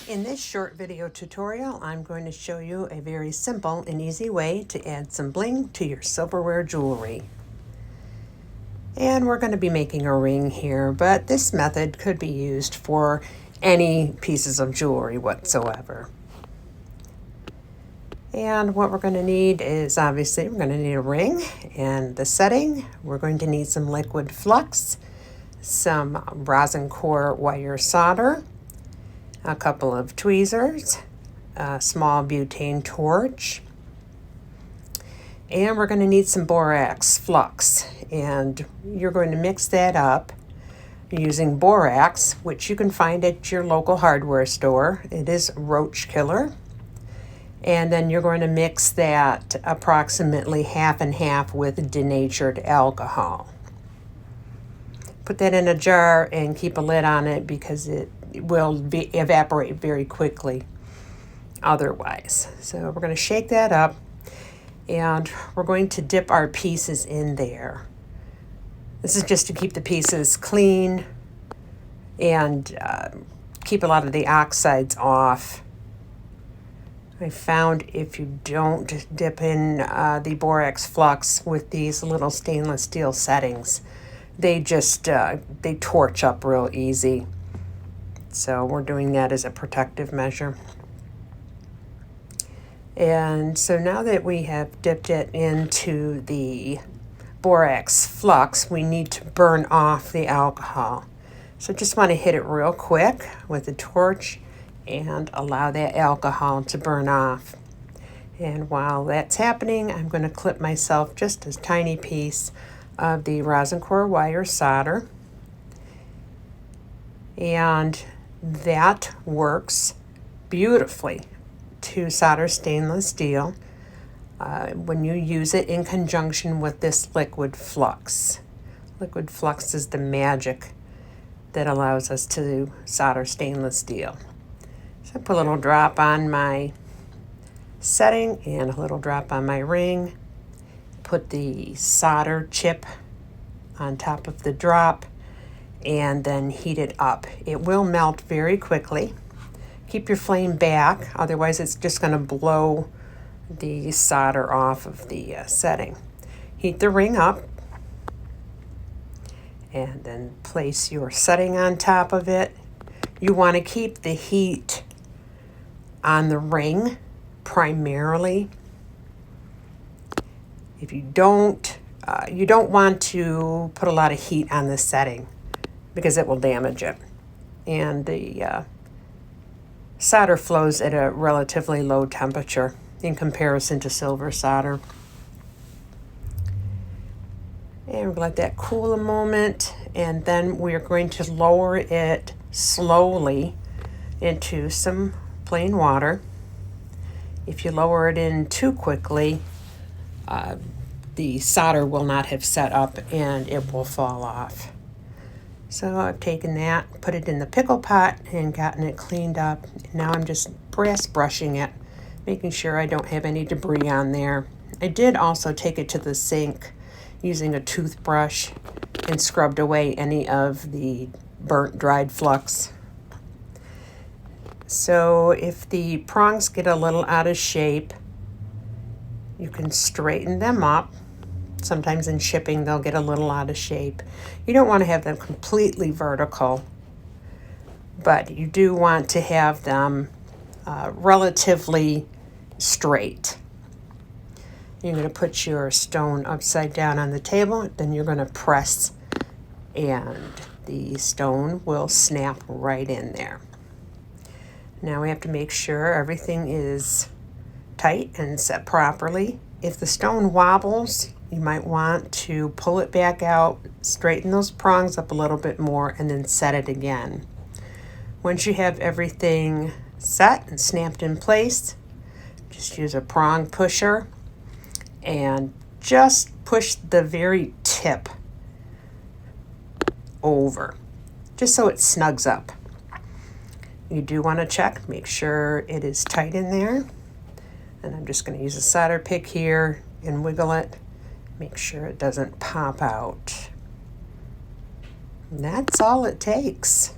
In this short video tutorial, I'm going to show you a very simple and easy way to add some bling to your silverware jewelry. And we're going to be making a ring here, but this method could be used for any pieces of jewelry whatsoever. And what we're going to need is, obviously, we're going to need a ring, and the setting, we're going to need some liquid flux, some rosin core wire solder, a couple of tweezers, a small butane torch, and we're going to need some borax flux. And you're going to mix that up using borax, which you can find at your local hardware store. It is roach killer. And then you're going to mix that approximately half and half with denatured alcohol. Put that in a jar and keep a lid on it because it will evaporate very quickly otherwise. So we're going to shake that up and we're going to dip our pieces in there. This is just to keep the pieces clean and keep a lot of the oxides off. I found if you don't dip in the borax flux with these little stainless steel settings, they just they torch up real easy. So we're doing that as a protective measure. And so now that we have dipped it into the borax flux, we need to burn off the alcohol. So just want to hit it real quick with a torch and allow that alcohol to burn off. And while that's happening, I'm going to clip myself just a tiny piece of the rosin core wire solder. And that works beautifully to solder stainless steel when you use it in conjunction with this liquid flux. Liquid flux is the magic that allows us to solder stainless steel. So I put a little drop on my setting and a little drop on my ring. Put the solder chip on top of the drop and then heat it up. It will melt very quickly. Keep your flame back, otherwise it's just going to blow the solder off of the setting. Heat the ring up and then place your setting on top of it. You want to keep the heat on the ring primarily. If you don't want to put a lot of heat on the setting because it will damage it. And the solder flows at a relatively low temperature in comparison to silver solder. And we'll let that cool a moment, and then we're going to lower it slowly into some plain water. If you lower it in too quickly, the solder will not have set up and it will fall off. So I've taken that, put it in the pickle pot and gotten it cleaned up. Now I'm just brass brushing it, making sure I don't have any debris on there. I did also take it to the sink using a toothbrush and scrubbed away any of the burnt dried flux. So if the prongs get a little out of shape, you can straighten them up. Sometimes in shipping, they'll get a little out of shape. You don't want to have them completely vertical, but you do want to have them relatively straight. You're going to put your stone upside down on the table, then you're going to press, and the stone will snap right in there. Now we have to make sure everything is tight and set properly. If the stone wobbles, you might want to pull it back out, straighten those prongs up a little bit more, and then set it again. Once you have everything set and snapped in place, just use a prong pusher and just push the very tip over, just so it snugs up. You do want to check, make sure it is tight in there. And I'm just going to use a solder pick here and wiggle it. Make sure it doesn't pop out. And that's all it takes.